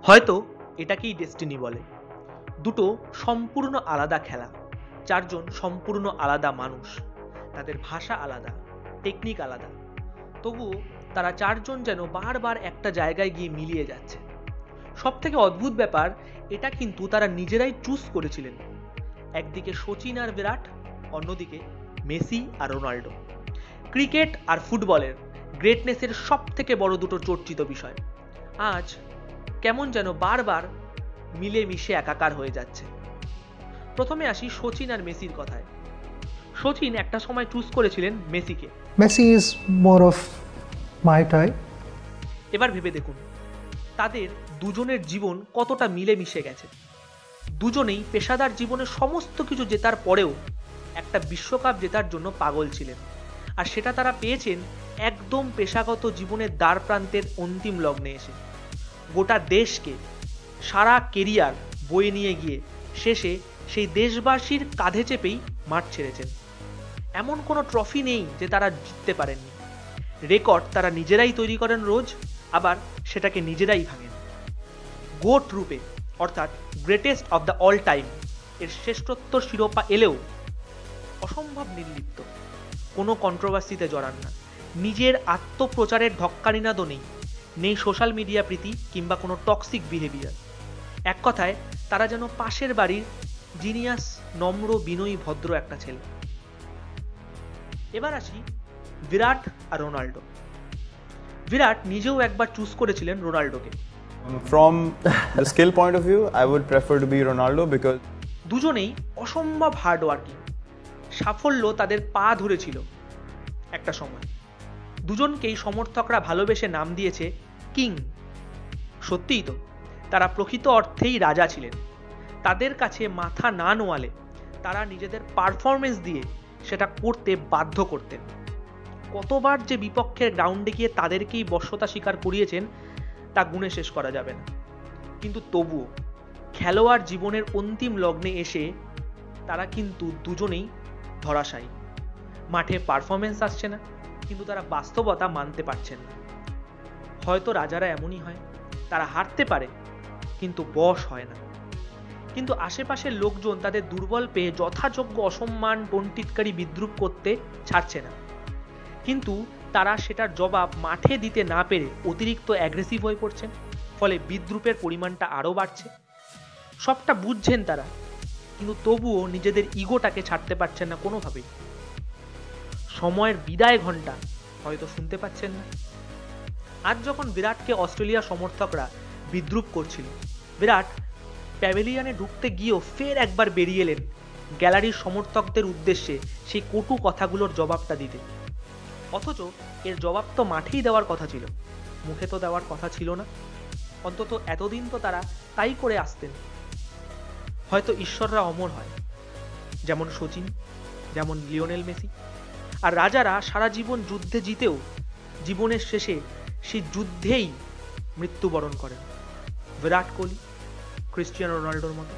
হয়তো এটাকেই ডেস্টিনি বলে। দুটো সম্পূর্ণ আলাদা খেলা, চারজন সম্পূর্ণ আলাদা মানুষ, তাদের ভাষা আলাদা, টেকনিক আলাদা, তবুও তারা চারজন যেন বারবার একটা জায়গায় গিয়ে মিলিয়ে যাচ্ছে। সব থেকে অদ্ভুত ব্যাপার, এটা কিন্তু তারা নিজেরাই চুজ করেছিলেন। একদিকে সচিন আর বিরাট, অন্যদিকে মেসি আর রোনাল্ডো। ক্রিকেট আর ফুটবলের গ্রেটনেসের সব থেকে বড় দুটো চর্চিত বিষয় আজ কেমন যেন বারবার মিলেমিশে একাকার হয়ে যাচ্ছে। প্রথমে আসি সচিন আর মেসির কথায়। সচিন একটা সময় চুজ করেছিলেন মেসিকে। Messi is more of my type. এবার ভেবে দেখুন, তাদের দুজনের জীবন কতটা মিলেমিশে গেছে। দুজনেই পেশাদার জীবনে সমস্ত কিছু জেতার পরেও একটা বিশ্বকাপ জেতার জন্য পাগল ছিলেন, আর সেটা তারা পেয়েছেন একদম পেশাগত জীবনের দ্বার প্রান্তের অন্তিম লগ্নে এসে। গোটা দেশকে সারা কেরিয়ার বয়ে নিয়ে গিয়ে শেষে সেই দেশবাসীর কাঁধে চেপেই মাঠ ছেড়েছেন। এমন কোনো ট্রফি নেই যে তারা জিততে পারেননি। রেকর্ড তারা নিজেরাই তৈরি করেন রোজ, আবার সেটাকে নিজেরাই ভাঙেন। গোট রূপে অর্থাৎ greatest of the all time এর শ্রেষ্ঠত্বর শিরোপা এলেও অসম্ভব নির্লিপ্ত, কোনো কন্ট্রোভার্সিতে জড়ান না, নিজের আত্মপ্রচারের ঢক্কানিনাদও নেই, নেই সোশ্যাল মিডিয়া প্রীতি কিংবা কোনো টক্সিক বিহেভিয়ার। এক কথায় তারা যেন পাশের বাড়ির জিনিয়াস, নম্র, বিনয়ী, ভদ্র একটা ছেলে। এবার আসি বিরাট আর রোনাল্ডো। বিরাট নিজেও একবার চুজ করেছিলেন রোনাল্ডোকে। From the skill point of view, I would prefer to be Ronaldo because দুজনেই অসম্ভব হার্ডওয়ার্কিং। সাফল্য তাদের পা ধরেছিল একটা সময়। দুজনকেই সমর্থকরা ভালোবেসে নাম দিয়েছে কিং। সত্যিই তো, তারা প্রকৃত অর্থেই রাজা ছিলেন। তাদের কাছে মাথা না নোয়ালে তারা নিজেদের পারফরমেন্স দিয়ে সেটা করতে বাধ্য করতেন। কতবার যে বিপক্ষের গ্রাউন্ডে গিয়ে তাদেরকেই বশ্যতা স্বীকার করিয়েছেন তা গুণে শেষ করা যাবে না। কিন্তু তবুও খেলোয়াড় জীবনের অন্তিম লগ্নে এসে তারা কিন্তু দুজনেই ধরাশায়ী। মাঠে পারফরমেন্স আসছে না, কিন্তু তারা বাস্তবতা মানতে পারছেন না। হয়তো রাজারা এমনই হয়, তারা হারতে পারে কিন্তু বশ হয় না। কিন্তু আশেপাশের লোকজন তাদের দুর্বল পেয়ে যথাযোগ্য অসম্মান, টন্টিটকারী, বিদ্রুপ করতে ছাড়ছে না। কিন্তু তারা সেটার জবাব মাঠে দিতে না পেরে অতিরিক্ত অ্যাগ্রেসিভ হয়ে পড়ছেন, ফলে বিদ্রুপের পরিমাণটা আরও বাড়ছে। সবটা বুঝছেন তারা, কিন্তু তবুও নিজেদের ইগোটাকে ছাড়তে পারছেন না কোনোভাবেই। সময়ের বিদায় ঘন্টা হয়তো শুনতে পাচ্ছেন না। আজ যখন বিরাটকে অস্ট্রেলিয়া সমর্থকরা বিদ্রুপ করছিল, বিরাট প্যাভিলিয়নে ঢুকতে গিয়েও ফের একবার বেরিয়ে এলেন গ্যালারির সমর্থকদের উদ্দেশ্যে সেই কটু কথাগুলোর জবাবটা দিতে। অথচ এর জবাব তো মাঠেই দেওয়ার কথা ছিল, মুখে তো দেওয়ার কথা ছিল না। অন্তত এতদিন তো তারা তাই করে আসতেন। হয়তো ঈশ্বররা অমর হয়, যেমন সচিন, যেমন লিওনেল মেসি। আর রাজারা সারা জীবন যুদ্ধে জিতেও জীবনের শেষে সেই যুদ্ধেই মৃত্যুবরণ করেন, বিরাট কোহলি, ক্রিস্টিয়ানো রোনাল্ডোর মতো।